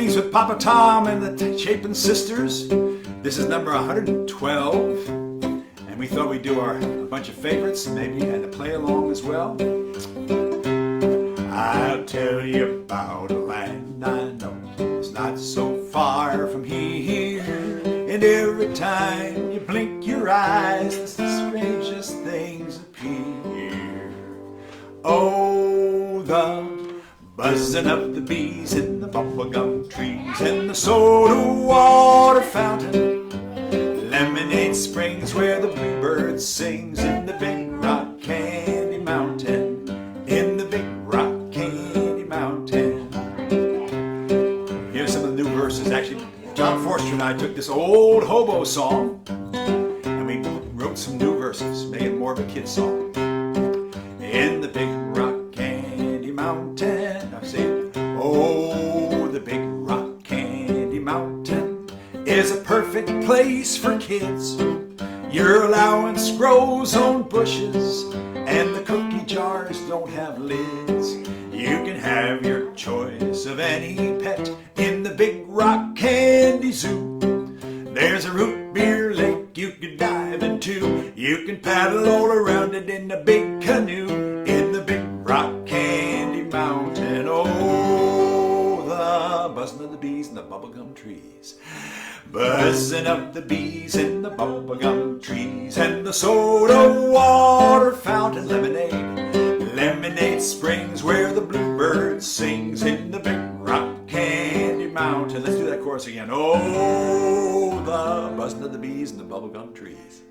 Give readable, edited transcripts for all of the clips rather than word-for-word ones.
Evenings with Papa Tom and the Chapin sisters. This is number 112. And we thought we'd do a bunch of favorites, maybe, and to play along as well. I'll tell you about a land I know. It's not so far from here. And every time you blink your eyes, the strangest things appear. Oh, the buzzing of the bees in the bubblegum trees, and the soda water fountain, Lemonade Springs where the bluebird sings, in the Big Rock Candy Mountain, in the Big Rock Candy Mountain. Here's some of the new verses. Actually, John Forster and I took this old hobo song and we wrote some new verses, made it more of a kid's song. In the Big Rock Candy Mountain, I say, oh, the Big Rock Candy Mountain is a perfect place for kids. Your allowance grows on bushes, and the cookie jars don't have lids. You can have your choice of any pet in the Big Rock Candy Zoo. There's a root beer lake you can dive into. You can paddle all around it in a big canoe in the Big Rock Candy Mountain. Oh, the buzzing of the bees in the bubblegum trees. Buzzing of the bees in the bubblegum trees, and the soda water fountain, Lemonade Springs where the bluebird sings, in the Big Rock Candy Mountain. Let's do that chorus again. Oh, the buzzing of the bees in the bubblegum trees.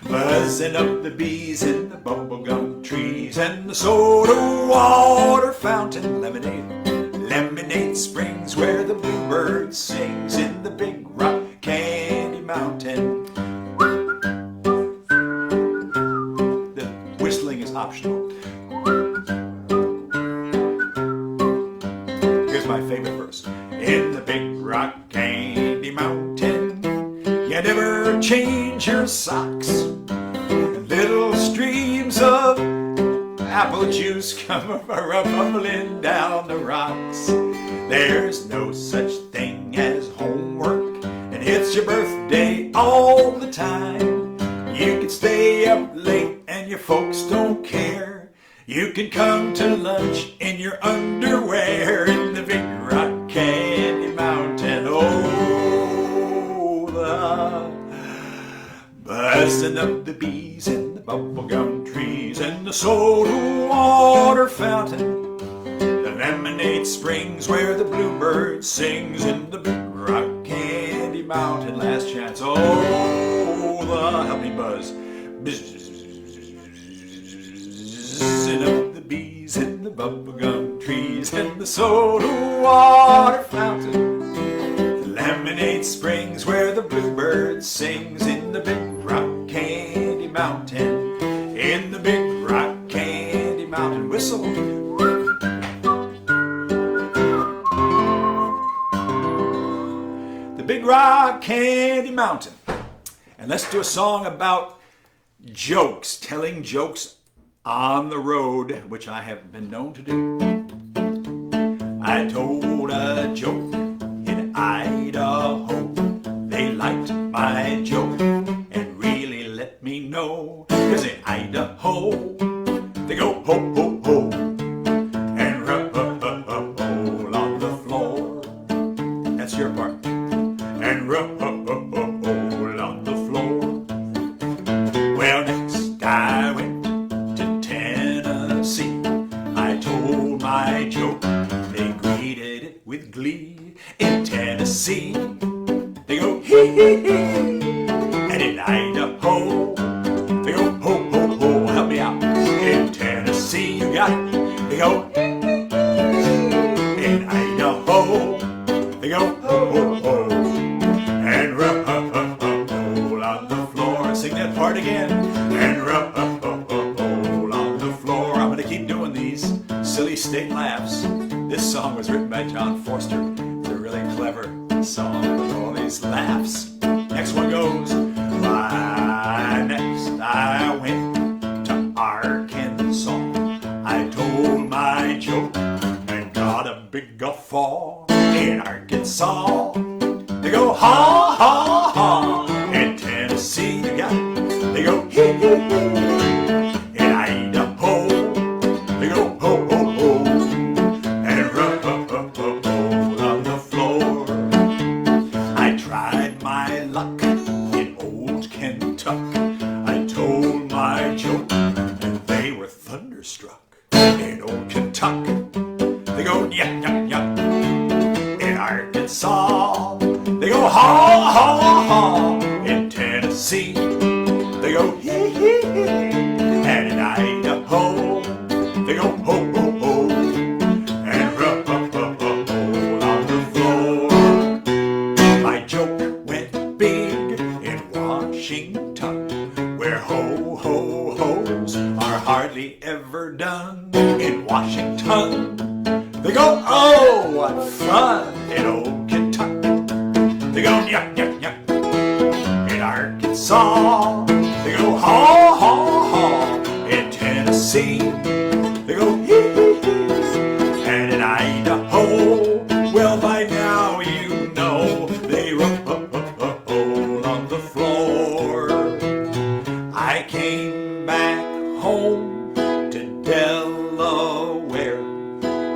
Buzzing of the bees in the bubblegum trees, and the soda water fountain, Lemonade Springs where the bluebird sings, in the Big Rock Candy Mountain. The whistling is optional. Here's my favorite verse. In the Big Rock Candy Mountain, you never change your socks. Little streams of apple juice come rumbling down the rocks. There's no such thing as homework, and it's your birthday all the time. You can stay up late and your folks don't care. You can come to lunch in your underwear in the Big Rock Candy Mountain. Oh, the buzzing of the bees in the bubblegum trees, and the soda water fountain, the Lemonade Springs where the bluebird sings, in the Big Rock Candy Mountain. Last chance. Oh, the help me buzz. Buzzing of the bees in the bubblegum trees, and the soda water fountain, the Lemonade Springs where the bluebird sings, in the Big Rock Candy Mountain, in the Big Rock Candy Mountain. Whistle. The Big Rock Candy Mountain. And let's do a song about jokes, telling jokes on the road, which I have been known to do. I told a joke in Idaho. They liked my joke and really let me know. 'Cause in Idaho, they go ho, ho, ho, and roll on the floor. That's your part. And roll on the floor. Well, next I went to Tennessee. I told my joke. They greeted it with glee. In Tennessee, they go hee hee hee. And in Idaho, they go ho ho ho. Help me out. In Tennessee, you got it. They go hee hee hee. In Idaho, they go ho ho ho. And roll on the floor. Sing that part again. And roll on the floor. I'm gonna keep doing these silly state laughs. This song was written by John Forster. It's a really clever song with all these laughs. Next one goes. Why, next I went to Arkansas. I told my joke and got a big guffaw. In Arkansas, Arkansas. They go ha, ha, ha. In Tennessee, you got it. They go hee, hee, hee. In Idaho, they go ho, ho, ho. And roll on the floor. I tried my luck in old Kentucky. I told my joke and they were thunderstruck. In old Kentucky, they go yuck, yuck, yuck. In Arkansas, they go ha, ha, ha. In Tennessee, they go hee, hee, hee. And in Idaho, they go ho, ho, ho. And roll on the floor. My joke went big in Washington, where ho, ho, ho's are hardly ever done. In Washington, they go, oh, what fun. In old Kentucky, they go yuck, yuck, yuck. In Arkansas, they go ha, ha, ha. In Tennessee, they go hee, hee, hee. And in Idaho, well, by now you know they roll on the floor. I came back home to Delaware.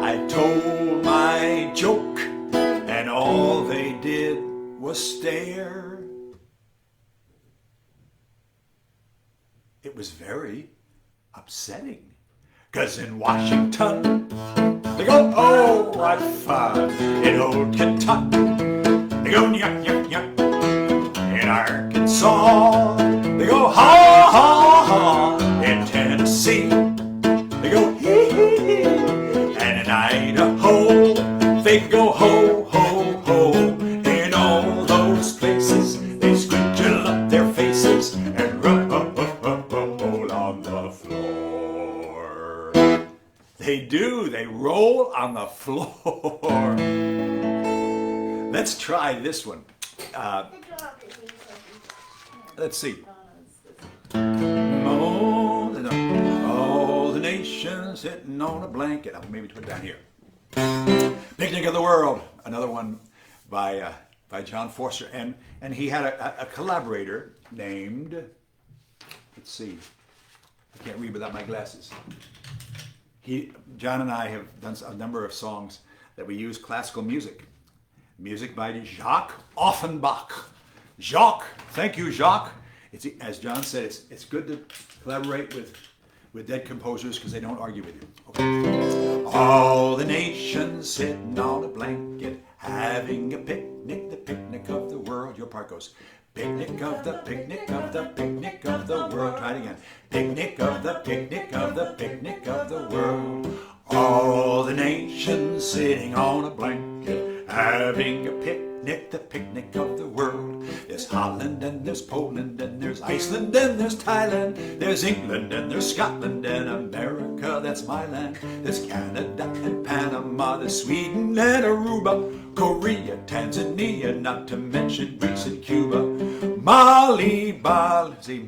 I told my joke and all they did was stare. It was very upsetting, 'cause in Washington, they go, oh, what fun. In old Kentucky, they go yuck, yuck, yuck. In Arkansas, they go ha, ha, ha. In Tennessee, they go hee, hee, hee. And in Idaho, they go ho, ho, ho. In all those places, they squinchel up their faces and roll on the floor. They do, they roll on the floor. Let's try this one. Let's see. All the nations sitting on a blanket. I'll maybe put it down here. Picnic of the World, another one by John Forster, and he had a collaborator named, let's see, I can't read without my glasses. John and I have done a number of songs that we use classical music by Jacques Offenbach. Jacques, thank you, Jacques. It's, as John said, it's good to collaborate with dead composers because they don't argue with you. Okay. All the nations sitting on a blanket, having a picnic, the picnic of the world. Your part goes. Picnic of the picnic of the picnic of the world. Try it again. Picnic of the picnic of the picnic of the world. All the nations sitting on a blanket, having a picnic, the picnic of the world. There's Holland and there's Poland and there's Iceland and there's Thailand. There's England and there's Scotland and America, that's my land. There's Canada and Panama, there's Sweden and Aruba, Korea, Tanzania, not to mention Greece and Cuba. Mali, Bali, see,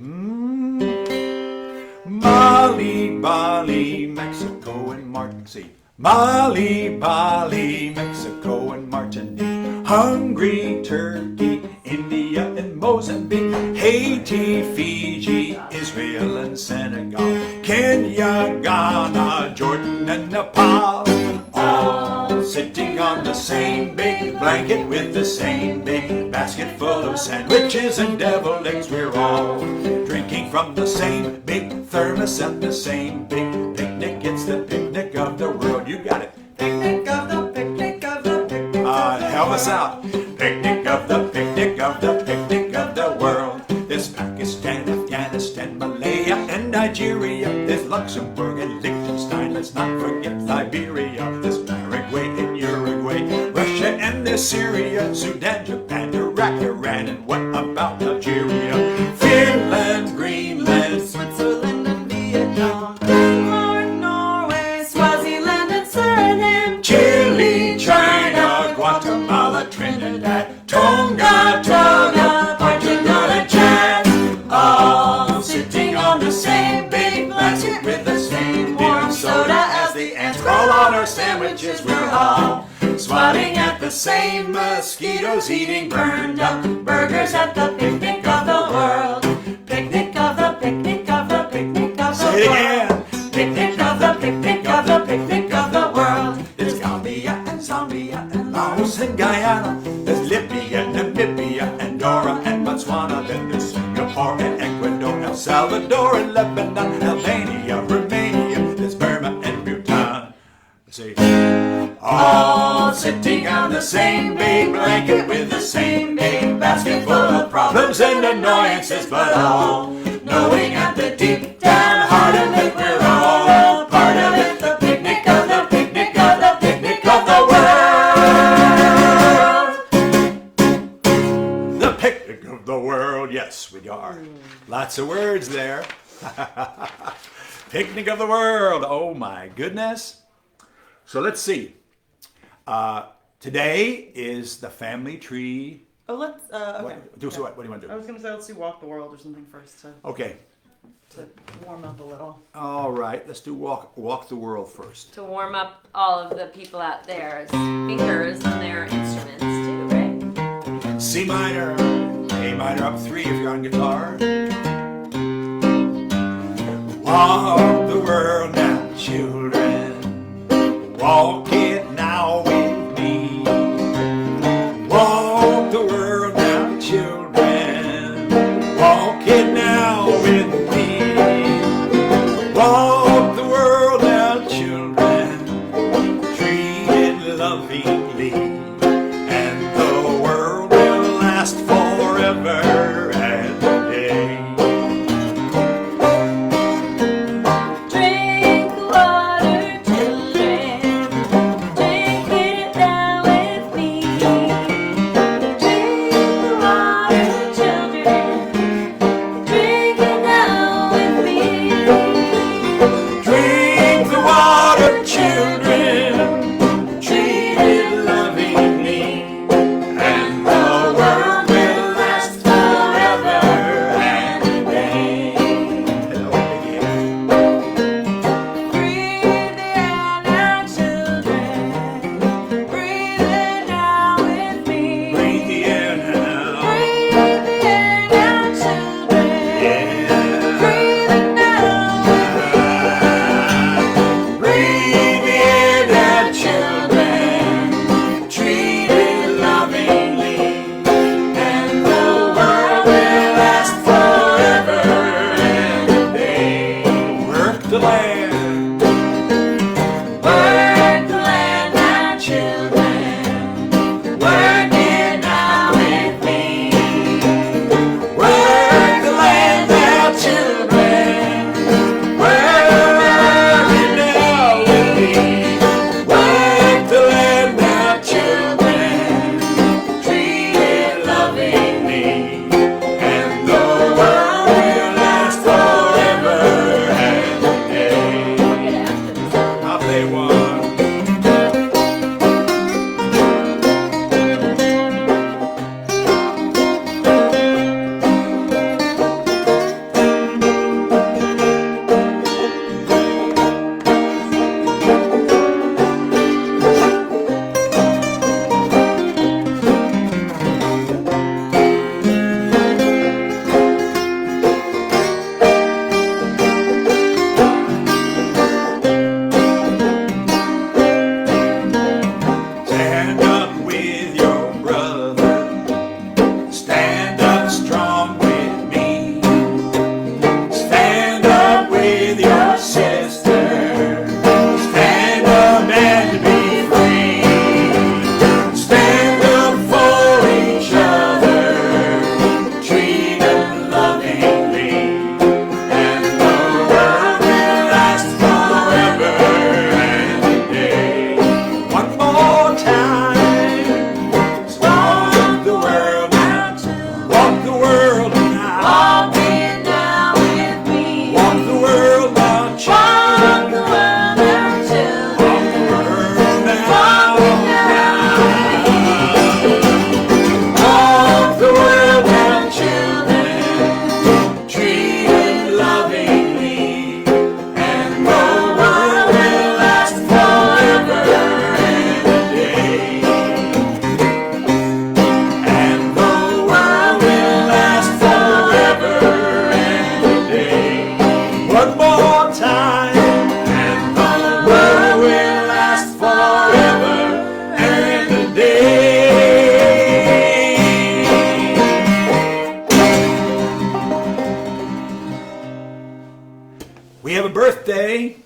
Mali, Bali, Mexico and Martin, see. Mali, Bali, Mexico and Martinique, Hungary, Turkey, India and Mozambique, Haiti, Fiji, Israel and Senegal, Kenya, Ghana, Jordan and Nepal, all sitting on the same big blanket with the same big basket full of sandwiches and deviled eggs. We're all drinking from the same big thermos and the same big picnic. It's the picnic of the world. You got it. Picnic of the picnic of the picnic. Help us out. Picnic of the picnic of the picnic of the world. There's Pakistan, Afghanistan, Malaya and Nigeria. There's Luxembourg and Liechtenstein. Let's not forget Liberia. There's Paraguay and Uruguay, Russia and there's Syria, Sudan, Japan, Iraq, Iran, and what about Algeria? Finland, Greenland, Switzerland and Vietnam, Denmark, Norway, Swaziland and Suriname, Chile, China, Guatemala, Trinidad, Tonga, Togo, Portugal and Chad, all sitting on the same big blanket with the same warm soda as the ants crawl on our sandwiches. We're all swatting at the same mosquitoes, eating burned up burgers at the picnic of the world. Picnic of the picnic of the picnic of the world. Say it again. Picnic of the picnic of the picnic of the world. There's Gambia and Zambia and Laos and Guyana. There's Libya, Namibia and Dora and Botswana. Then there's Singapore and Ecuador, El Salvador and Lebanon, Albania, Romania. There's Burma and Bhutan. See, all sitting on the same big blanket with the same big basket full of problems and annoyances, but all knowing at the deep down heart of it, we're all part of it. The picnic of the picnic of the picnic of the world. The picnic of the world. Yes, we are. Lots of words there. Picnic of the world. Oh my goodness. So let's see. Today is the family tree. Oh, let's. Okay. What do you want to do? I was going to say let's do Walk the World or something first to warm up a little. All right, let's do walk the world first. To warm up all of the people out there's fingers on their instruments too, right? C minor, A minor up 3 if you're on guitar. Walk the world now, children. Walk it now with me. Walk the world now, children. Walk it now with me. Walk the world now, children. Treat it lovingly, and the world will last forever and a day. Drink the water, children. Drink it now with me. Drink the water, children. Drink it now We have a birthday.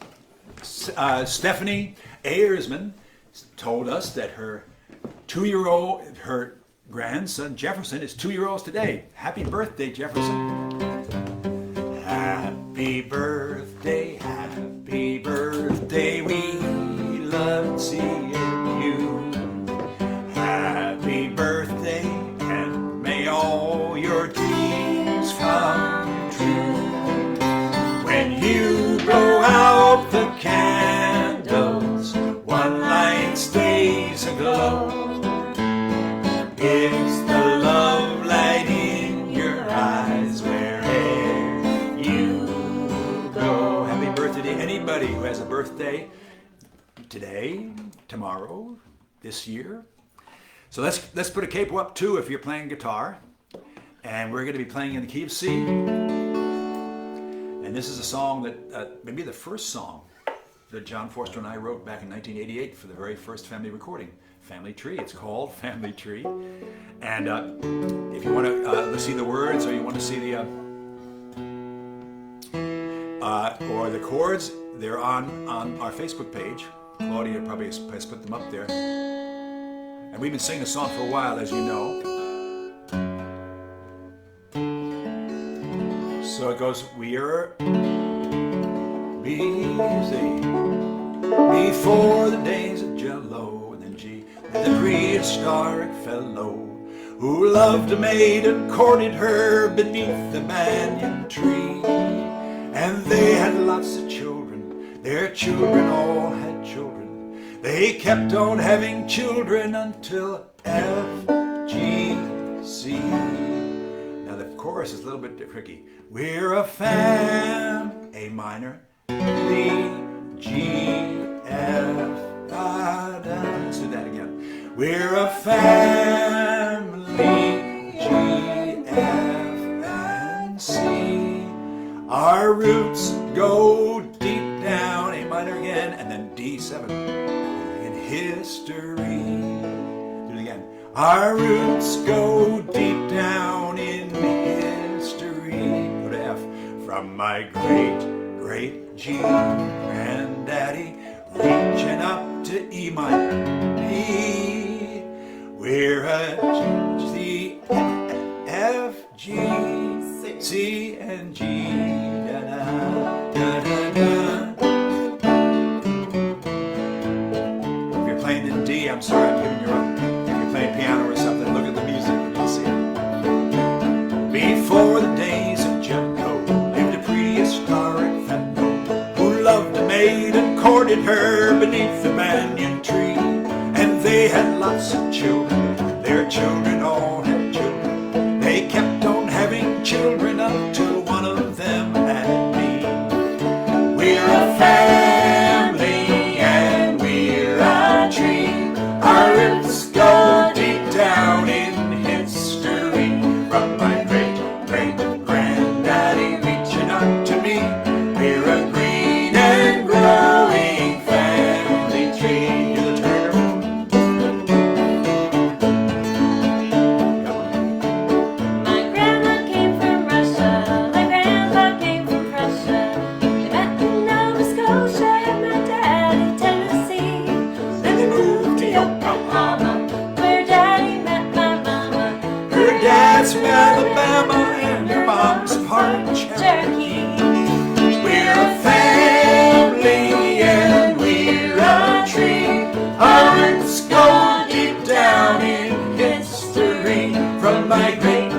Stephanie Ayersman told us that her grandson Jefferson is 2 years old today. Happy birthday, Jefferson. Happy birthday, we love seeing you. Happy birthday, and may all your dreams come true. When you blow out the candles, one light stays aglow. It's the love light in your eyes wherever you go. Happy birthday to anybody who has a birthday today, tomorrow, this year. So let's put a capo up too if you're playing guitar. And we're going to be playing in the key of C. And this is a song that, maybe the first song that John Forster and I wrote back in 1988 for the very first family recording, Family Tree. It's called Family Tree. And if you want to see the words, or you want to see the or the chords, they're on our Facebook page. Claudia probably has put them up there. And we've been singing the song for a while, as you know. So it goes, we're busy before the days of Jello, and then G, and the prehistoric fellow who loved a maid and courted her beneath the banyan tree. And they had lots of children, their children all had children. They kept on having children until F, G, C. Now the chorus is a little bit tricky. We're a A minor, D, G, F, da, da. Let's do that again. We're a family, G, F, and C. Our roots go deep down, A minor again, and then D7 in history. Do it again. Our roots go deep down in history. Go to F. From my great G granddaddy, reaching up to E minor, D. We're a C, F, G, C, and G. Da, da, da, da, da. If you're playing in D, I'm sorry, I'm giving you up. If you're playing piano or something, look at the music and you'll see it. Before the days of Jimco, lived a prehistoric fellow who loved a maid and courted her beneath the banyan tree. And they had lots of children, their children all had children. They kept on having children until one of them had me. We're a family and we're a tree. Our roots go deep down in history. From my great granddaddy reaching up to me, we're a green and growing family tree. Do the turn. My grandma came from Russia, my grandpa came from Prussia. They met in Nova Scotia and my daddy Tennessee. Then they moved to Yokohama, where daddy met my mama. Her dad's from Alabama and her mom's part Cherokee. We're a family and we're a tree. Our roots go deep down in history. From my great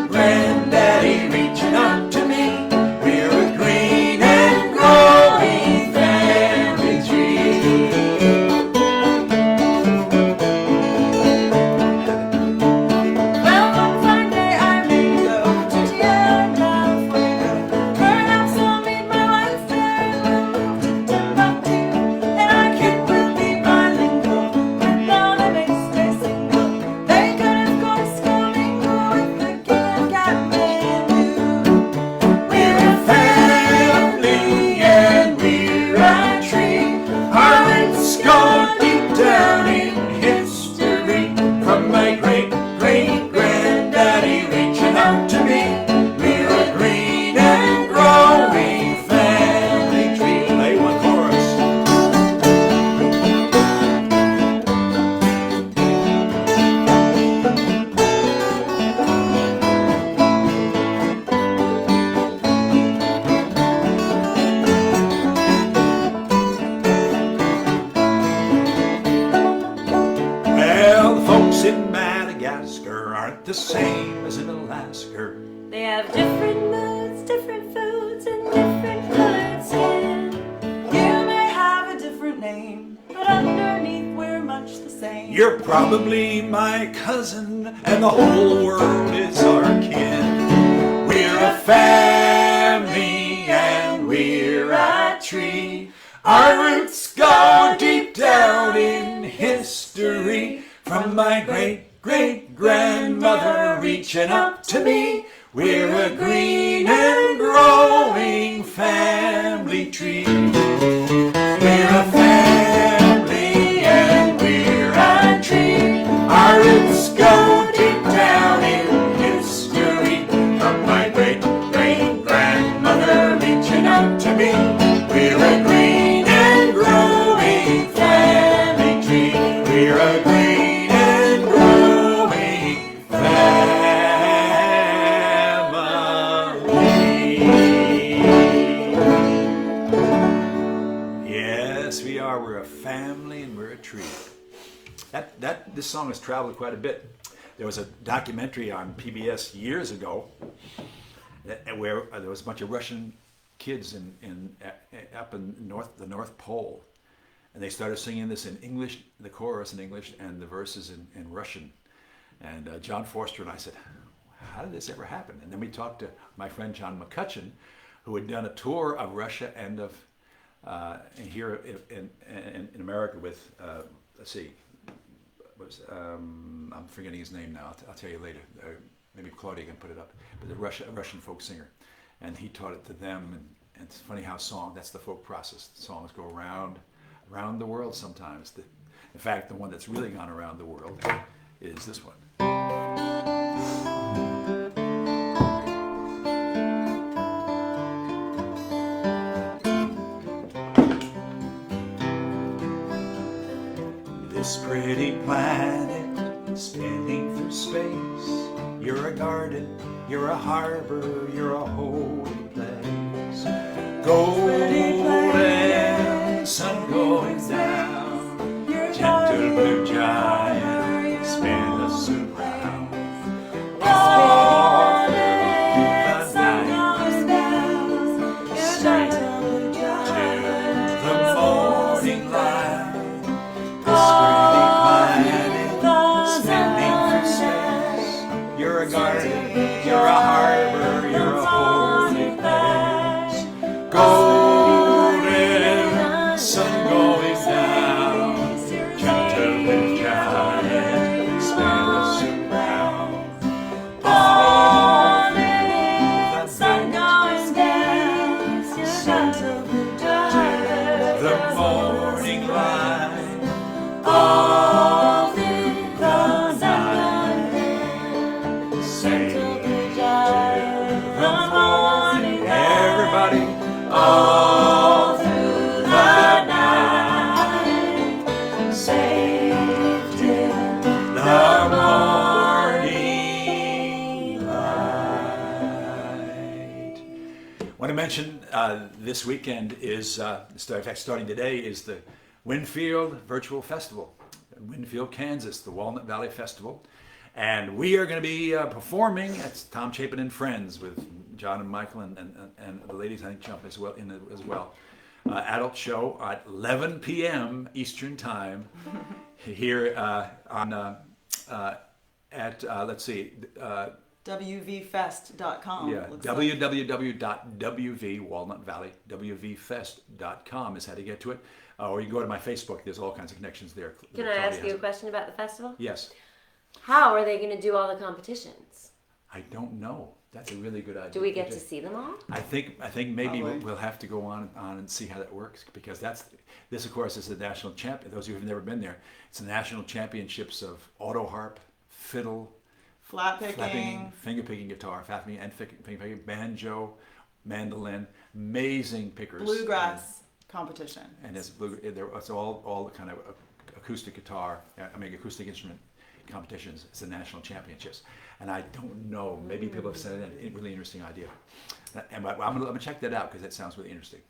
granddaddy reaching up to me, we're a green and growing family tree. Well, one fine day I may go to Tierra, California, You're probably my cousin, and the whole world is our kin. We're a family, and we're a tree. Our roots go deep down in history. From my great-great-grandmother reaching up to me, we're a green and growing family tree. We're a family and we're a tree. Our roots go deep down in history. From my great-great-grandmother reaching up to me, we're a green and growing family tree. We're a green and growing family. Yes, we are. We're a family and we're a tree. This song has traveled quite a bit. There was a documentary on PBS years ago where there was a bunch of Russian kids up in the North Pole, and they started singing this in English, the chorus in English and the verses in Russian. And John Forster and I said, how did this ever happen? And then we talked to my friend John McCutcheon, who had done a tour of Russia and of here in America with, let's see, I'm forgetting his name now. I'll tell you later. Maybe Claudia can put it up. But a Russian folk singer, and he taught it to them. And it's funny how that's the folk process. Songs go around the world sometimes. In fact, the one that's really gone around the world is this one. This pretty planet spinning through space. You're a garden, you're a harbor, you're a holy place. Golden sun going down, gentle blue giant spin us around. All the night, straight to the morning light. This pretty planet spinning through space. You're a garden, you're a harbor, you're a holy place. Golden sun going down, gentle blue giant spin us around. All the sun going down, gentle blue giant, the morning light. All through the night, sing to the morning light. Everybody, all through the night, safe till the morning light. I want to mention this weekend is, in fact, starting today, is the Winfield Virtual Festival in Winfield, Kansas, the Walnut Valley Festival. And we are going to be performing at Tom Chapin and Friends with John and Michael and the ladies, I think, jump as well. Adult show at 11 p.m. Eastern Time here let's see. WVFest.com. Yeah, www.wvfest.com is how to get to it. Or you can go to my Facebook. There's all kinds of connections there. Can I ask you a question about the festival? Yes. How are they going to do all the competitions? I don't know. That's a really good idea. Do we get to see them all? I think maybe Probably. we'll have to go on and see how that works, because this of course is the national champion. Those of you who've never been there, it's the national championships of auto harp, fiddle, Flat picking. flapping, finger picking guitar, flapping and finger picking, banjo, mandolin, amazing pickers. Bluegrass competition. And it's all kind of acoustic guitar, acoustic instrument competitions. It's the national championships. And I don't know, maybe people have said it, a really interesting idea. And I'm gonna check that out because that sounds really interesting.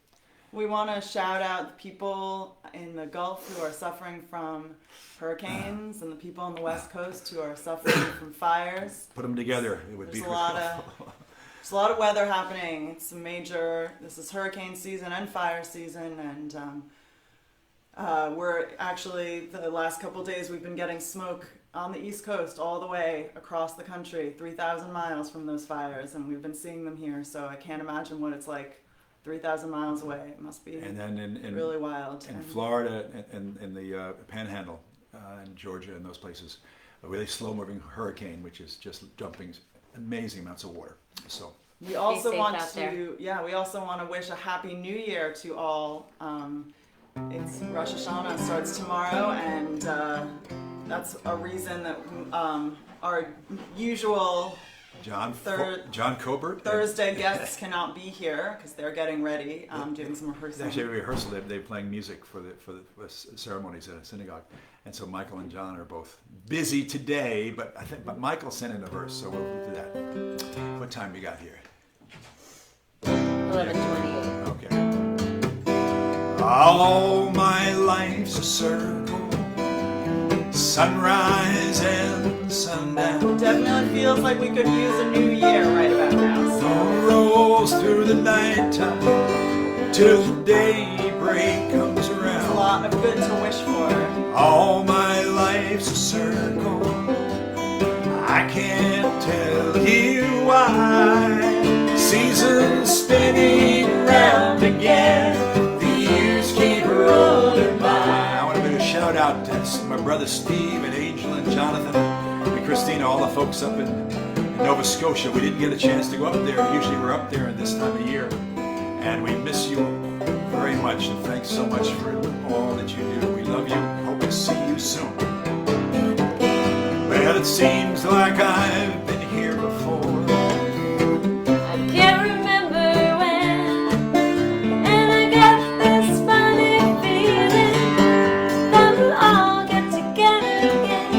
We want to shout out the people in the Gulf who are suffering from hurricanes and the people on the West Coast who are suffering from fires. Put them together. It would There's be a lot of weather happening. This is hurricane season and fire season, and We're actually, the last couple days, we've been getting smoke on the East Coast all the way across the country, 3,000 miles from those fires, and we've been seeing them here, so I can't imagine what it's like 3,000 miles away. It must be And then in really wild. in Florida and in the Panhandle and Georgia and those places, a really slow-moving hurricane, which is just dumping amazing amounts of water. So we also safe want out there. we also want to wish a happy new year to all. It's Rosh Hashanah starts tomorrow, and that's a reason that our usual John Third- Colbert. Thursday guests cannot be here because they're getting ready, doing some It's rehearsing. actually a rehearsal. They're playing music for the ceremonies at a synagogue, and so Michael and John are both busy today. But but Michael sent in a verse, so we'll do that. What time we got here? 11:28. Okay. All my life's a circle, sunrise and sundown. Definitely feels like we could use a new year right about now. Sun rolls through the nighttime till the daybreak comes A around. lot of good to wish for. All my life's a circle, I can't tell you why. Seasons spinning round again, the years keep rolling by. I want to give a shout out to my brother Steve and Angel and Jonathan and Christina, all the folks up in Nova Scotia. We didn't get a chance to go up there. Usually we're up there at this time of year. And we miss you very much, and thanks so much for all that you do. We love you. Hope to see you soon. Well, it seems like I've been here before. I can't remember when, and I got this funny feeling that we'll all get together again.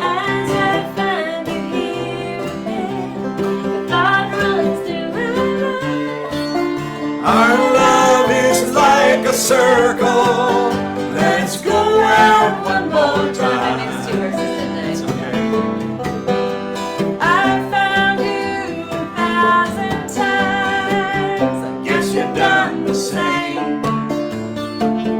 As I find you here again, the thought runs through my mind. Our love is like a circle. Let's go round one more I time. mixed two verses, didn't I? It's okay. I found you 1,000 times. I guess you've done the same.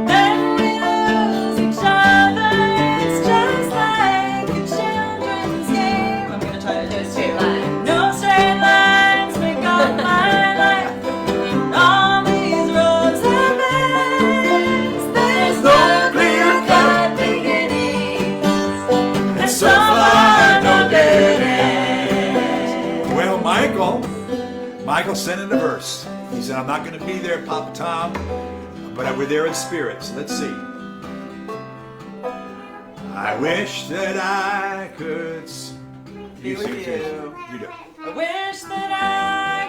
Then we lose each other. It's just like a children's game. I'm gonna try to do it Straight too. line. No straight lines make up my life. All these roads are bends. There's no clear-cut beginnings, and so far no dead ends. Well, Michael sent in a verse. He said, I'm not going to be there, Papa Tom, but we're there in spirit. So let's see. I wish that I could Be with sing too. you. You do. I wish that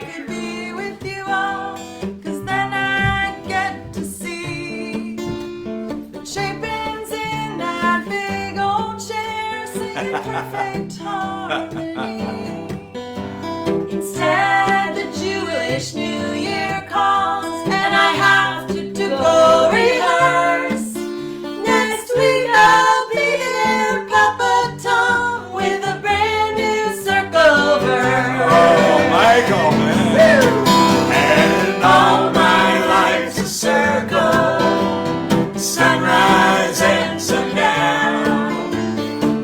I could be with you all, 'cause then I'd get to see the Chapins in that big old chair singing perfect harmony. Instead, the Jewish New Year calls, and I have to go rehearse. Next week I'll be there, Papa Tom, with a brand new circle verse. Oh, Michael, man. And all my life's a circle, sunrise and sundown.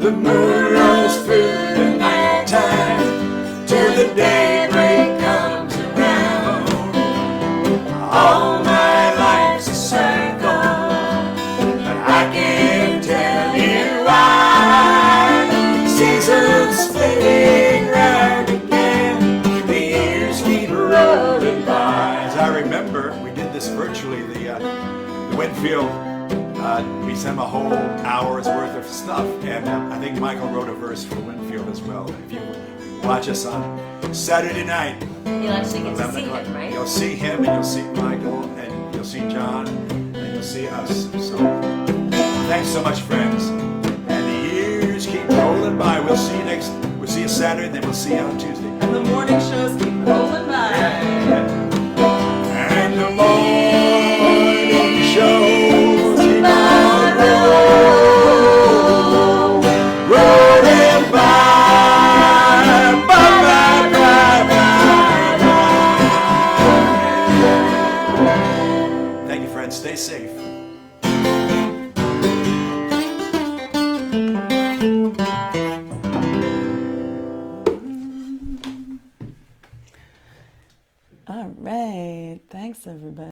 The moon rolls through the nighttime till the daybreak comes around. All my life's a circle, but I can't tell you why. Seasons spinning round again, the years keep rolling by. As I remember, we did this virtually, the Winfield, we sent him a whole hour's worth of stuff, and I think Michael wrote a verse for Winfield as well. If you watch us on Saturday night, You'll actually get to 11 see o'clock, him, right? you'll see him, and you'll see Michael, and you'll see John, and you'll see us. So thanks so much, friends. And the years keep rolling by. We'll see you Saturday, and then we'll see you on Tuesday. And the morning shows keep rolling by. And the morning shows keep on rolling by. Bye, bye, bye, bye. Thank you, friends. Stay safe. All right. Thanks, everybody.